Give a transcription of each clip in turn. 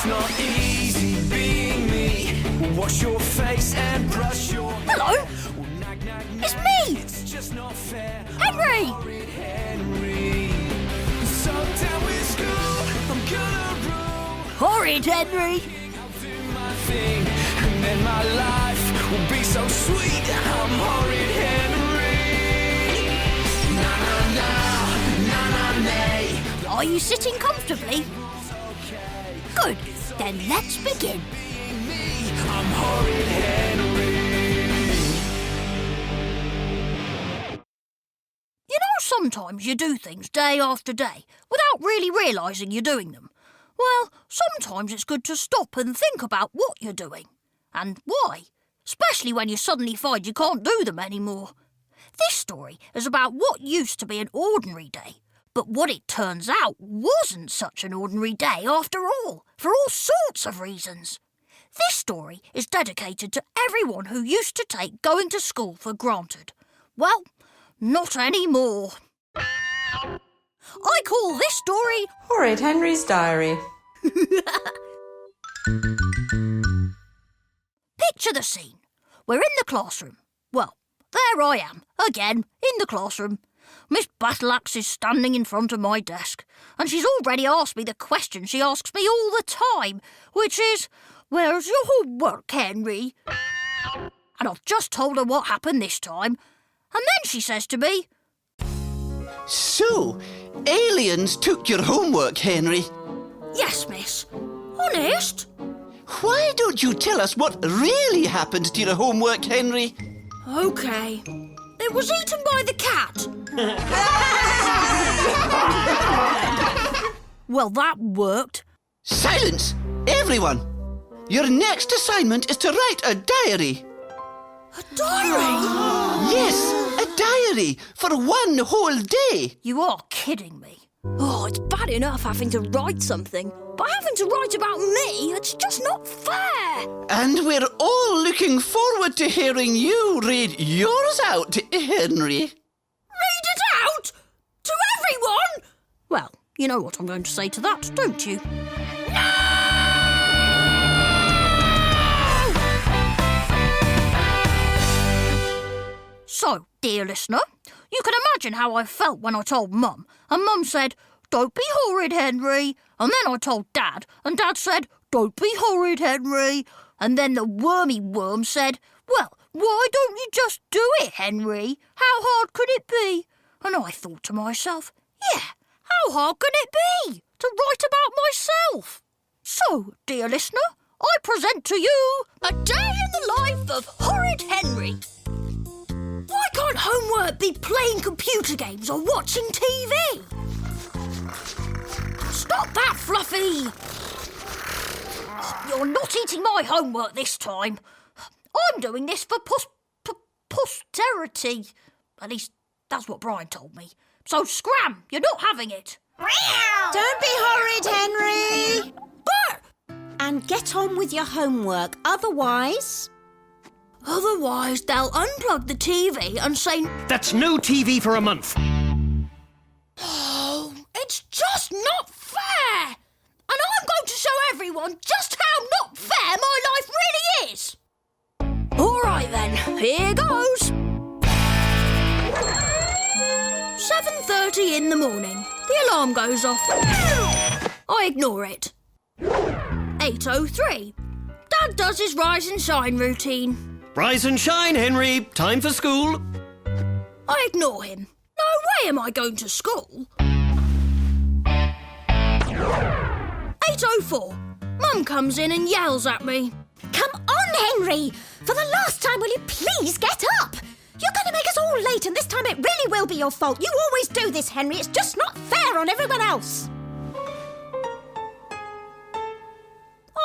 It's not easy being me. Wash your face and brush your hair. Hello? It's me! It's just not fair. Henry! Horrid Henry. So down with school, I'm gonna rule. Horrid Henry! I'll do my thing, and then my life will be so sweet. I'm Horrid Henry. Na na na, na na nay. Are you sitting comfortably? Good, then let's begin. I'm Horrid Henry. You know, sometimes you do things day after day without really realising you're doing them. Well, sometimes it's good to stop and think about what you're doing and why, especially when you suddenly find you can't do them anymore. This story is about what used to be an ordinary day, but what it turns out wasn't such an ordinary day after all, for all sorts of reasons. This story is dedicated to everyone who used to take going to school for granted. Well, not anymore. I call this story Horrid Henry's Diary. Picture the scene. We're in the classroom. Well, there I am, again, in the classroom. Miss Battleaxe is standing in front of my desk, and she's already asked me the question she asks me all the time, which is, "Where's your homework, Henry?" And I've just told her what happened this time, and then she says to me, So, aliens took your homework, Henry. "Yes, miss. Honest?" Why don't you tell us what really happened to your homework, Henry? OK. It was eaten by the cat. Well, that worked. Silence, everyone. Your next assignment is to write a diary. A diary? Yes, a diary for one whole day. You are kidding me. Oh, it's bad enough having to write something, but having to write about me, it's just not fair. And we're all looking forward to hearing you read yours out, Henry. Read it out? To everyone? Well, you know what I'm going to say to that, don't you? So, dear listener, you can imagine how I felt when I told Mum, and Mum said, "Don't be horrid, Henry." And then I told Dad, and Dad said, "Don't be horrid, Henry." And then the wormy worm said, "Well, why don't you just do it, Henry? How hard could it be?" And I thought to myself, yeah, how hard can it be to write about myself? So, dear listener, I present to you A Day in the Life of Horrid Henry. Why can't homework be playing computer games or watching TV? Stop that, Fluffy! You're not eating my homework this time. I'm doing this for posterity. At least, that's what Brian told me. So, Scram, you're not having it. Don't be horrid, Henry! But And get on with your homework, otherwise... otherwise, they'll unplug the TV and say, That's no TV for a month. "Oh, it's just not fair! And I'm going to show everyone just how not fair my life really is!" All right then, here goes. 7:30 in the morning. The alarm goes off. I ignore it. 8:03. Dad does his rise and shine routine. Rise and shine, Henry. Time for school. I ignore him. No way am I going to school. 8:04. Mum comes in and yells at me. Come on, Henry! For the last time, will you please get up? You're going to make us all late, and this time it really will be your fault. You always do this, Henry. It's just not fair on everyone else.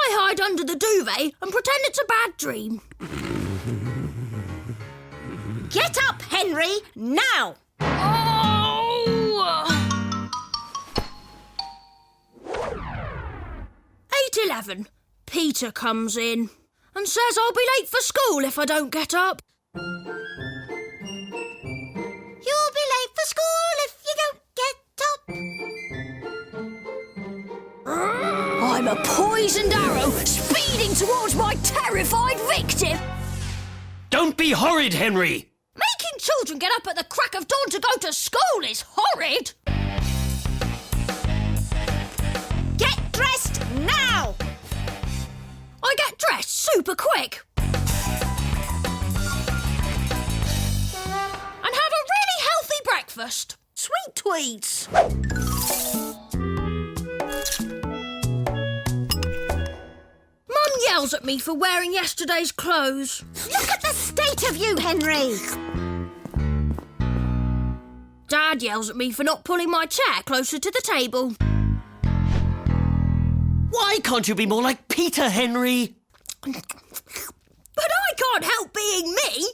I hide under the duvet and pretend it's a bad dream. Get up, Henry, now! Oh! 8:11. Peter comes in and says I'll be late for school if I don't get up. You'll be late for school if you don't get up. I'm I'm a poisoned arrow speeding towards my terrified victim. Don't be horrid, Henry! Making children get up at the crack of dawn to go to school is horrid. Get dressed now! I get dressed super quick. And have a really healthy breakfast. Sweet tweets. Mum yells at me for wearing yesterday's clothes. Look at the state of you, Henry! Dad yells at me for not pulling my chair closer to the table. Why can't you be more like Peter, Henry? But I can't help being me.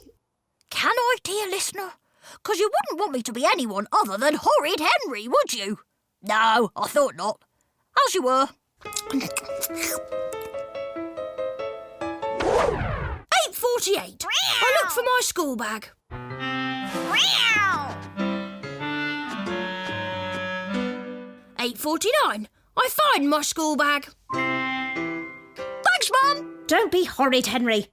Can I, dear listener? 'Cause you wouldn't want me to be anyone other than Horrid Henry, would you? No, I thought not. As you were. 8:48. I look for my school bag. 8:49. I find my school bag. Thanks, Mum. Don't be horrid, Henry.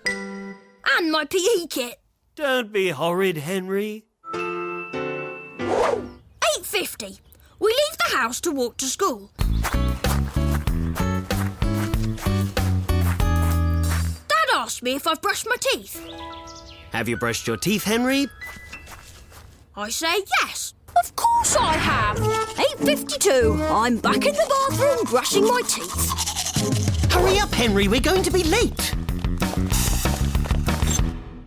And my PE kit. Don't be horrid, Henry. 8:50. We leave the house to walk to school. Dad asked me if I've brushed my teeth. Have you brushed your teeth, Henry? I say yes. Of course I have. 8:52. I'm back in the bathroom brushing my teeth. Hurry up, Henry, we're going to be late.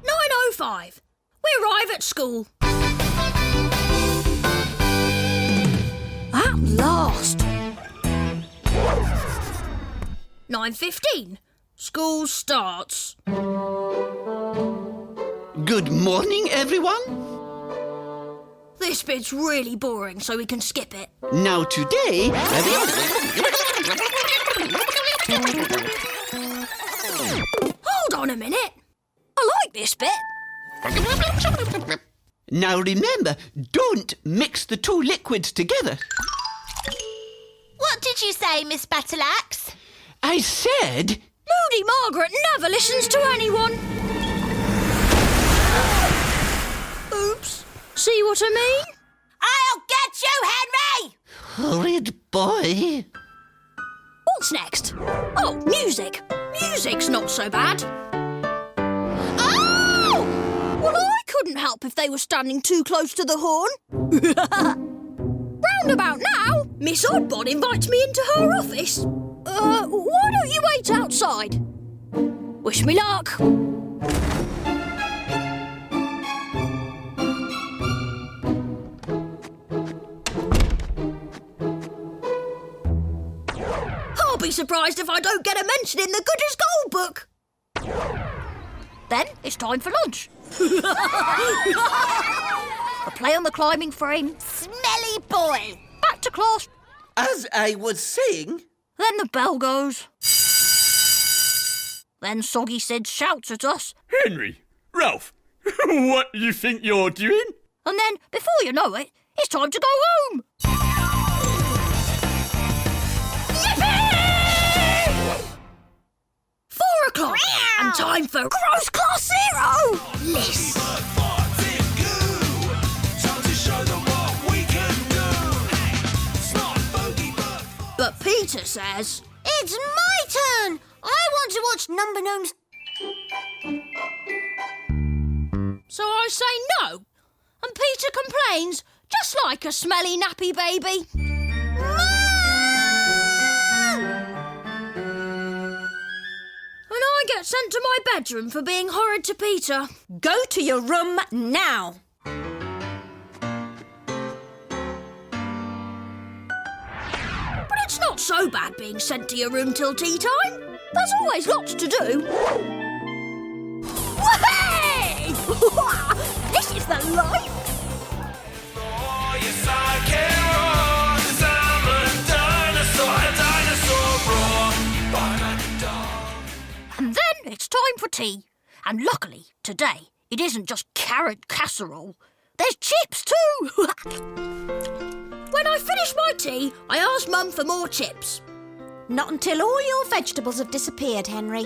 9:05. We arrive at school. At last. 9:15. School starts. Good morning, everyone. This bit's really boring, so we can skip it. Now today... Hold on a minute. I like this bit. Now remember, don't mix the two liquids together. What did you say, Miss Battleaxe? I said... Moody Margaret never listens to anyone. Oops. See what I mean? I'll get you, Henry! Horrid boy. What's next? Oh, music. Music's not so bad. Oh! Well, I couldn't help if they were standing too close to the horn. Round about now, Miss Oddbod invites me into her office. Why don't you wait outside? Wish me luck. I'll be surprised if I don't get a mention in the Good as Gold book. Then it's time for lunch. A play on the climbing frame. Smelly boy! Back to class. As I was saying... Then the bell goes. Then Soggy Sid shouts at us. Henry, Ralph, what you think you're doing? And then, before you know it, it's time to go home. Yippee! 4 o'clock. And time for Gross Class Zero. List. But Peter says... It's my turn! I want to watch Number Gnomes. So I say no. And Peter complains, just like a smelly nappy baby. And I get sent to my bedroom for being horrid to Peter. Go to your room now. But it's not so bad being sent to your room till tea time. There's always lots to do. Whee! This is the life. Oh, yes, I can roar, 'cause I'm a dinosaur, And then it's time for tea. And luckily, today, it isn't just carrot casserole. There's chips too. When I finish my tea, I ask Mum for more chips. Not until all your vegetables have disappeared, Henry.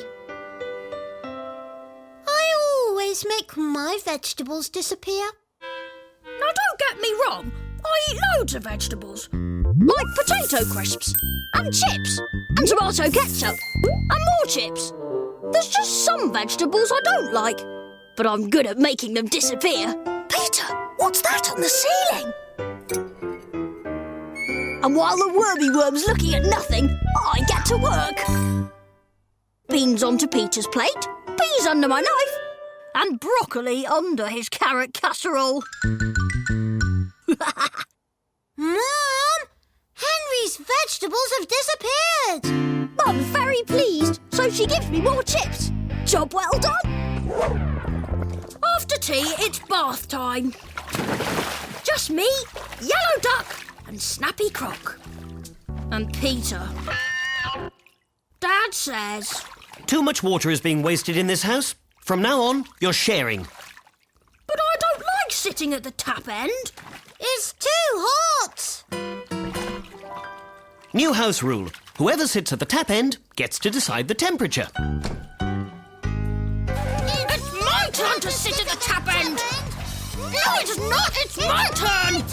I always make my vegetables disappear. Now, don't get me wrong. I eat loads of vegetables. Like potato crisps, and chips, and tomato ketchup, and more chips. There's just some vegetables I don't like, but I'm good at making them disappear. Peter, what's that on the ceiling? And while the wormy worm's looking at nothing, I get to work. Beans onto Peter's plate, peas under my knife, and broccoli under his carrot casserole. Mum! Henry's vegetables have disappeared! Mum's very pleased, so she gives me more chips. Job well done. After tea, it's bath time. Just me, Yellow Duck, and Snappy Croc. And Peter. Dad says... Too much water is being wasted in this house. From now on, you're sharing. But I don't like sitting at the tap end. It's too hot! New house rule. Whoever sits at the tap end gets to decide the temperature. It's my turn to sit at the tap end. No, it's not. It's my turn.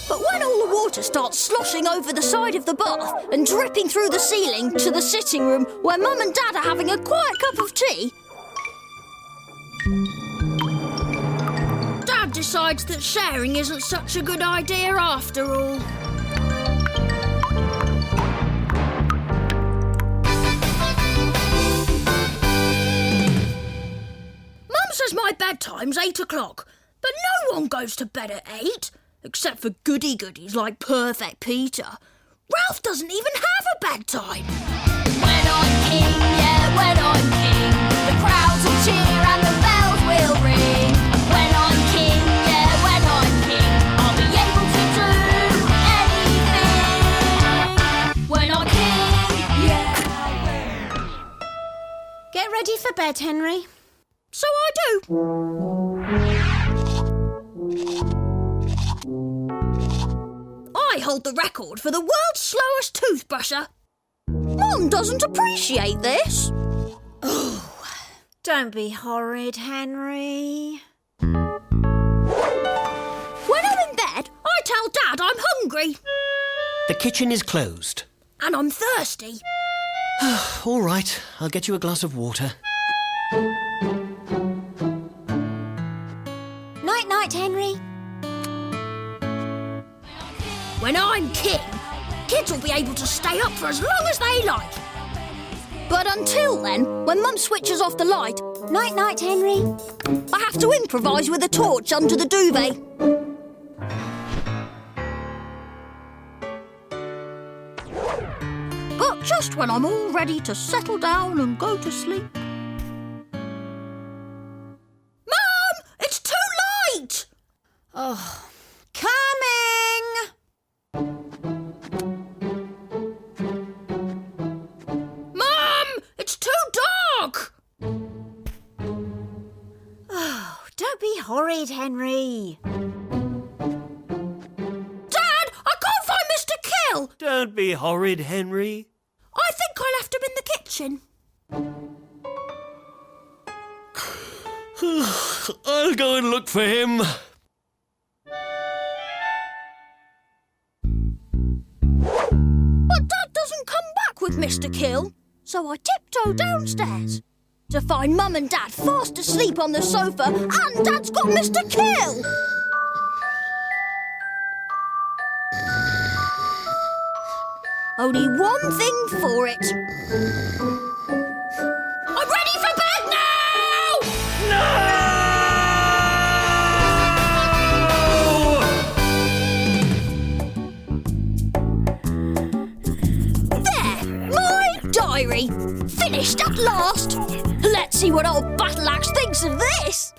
But when all the water starts sloshing over the side of the bath and dripping through the ceiling to the sitting room where Mum and Dad are having a quiet cup of tea, Dad decides that sharing isn't such a good idea after all. Mum says my bedtime's 8 o'clock, but no one goes to bed at 8. Except for goody-goodies like Perfect Peter. Ralph doesn't even have a bedtime. When I'm king, yeah, when I'm king, the crowds will cheer and the bells will ring. When I'm king, yeah, when I'm king, I'll be able to do anything. When I'm king, yeah, I will. Get ready for bed, Henry. So I do. I hold the record for the world's slowest toothbrusher. Mum doesn't appreciate this. Oh, don't be horrid, Henry. When I'm in bed, I tell Dad I'm hungry. The kitchen is closed. And I'm thirsty. All right, I'll get you a glass of water. Night-night, Henry. When I'm king, kids will be able to stay up for as long as they like. But until then, when Mum switches off the light, Night-night, Henry. I have to improvise with a torch under the duvet. But just when I'm all ready to settle down and go to sleep... Mum! It's too late! Oh, coming! Mum! It's too dark! Oh, don't be horrid, Henry. Dad, I can't find Mr. Kill! Don't be horrid, Henry. I think I left him in the kitchen. I'll go and look for him. But Dad doesn't come back with Mr. Kill, so I tiptoe downstairs to find Mum and Dad fast asleep on the sofa, and Dad's got Mr. Kill. Only one thing for it. I'm ready for bed now! There, my diary. Finished at last. Let's see what old Battle Axe thinks of this.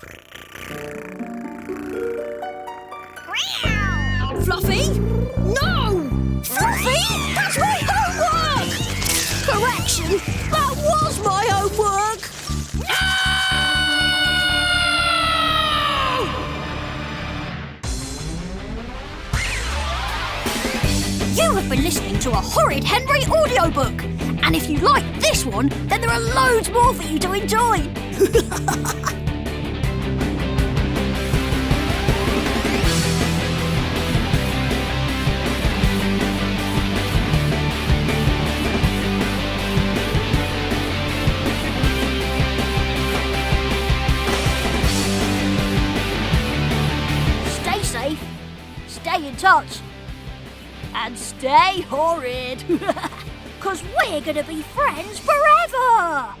Fluffy? No! Fluffy? That's my homework! Correction, that was my homework! No! You have been listening to a Horrid Henry audiobook. And if you like this one, then there are loads more for you to enjoy. Stay safe, stay in touch, and stay horrid. 'Cause we're gonna be friends forever!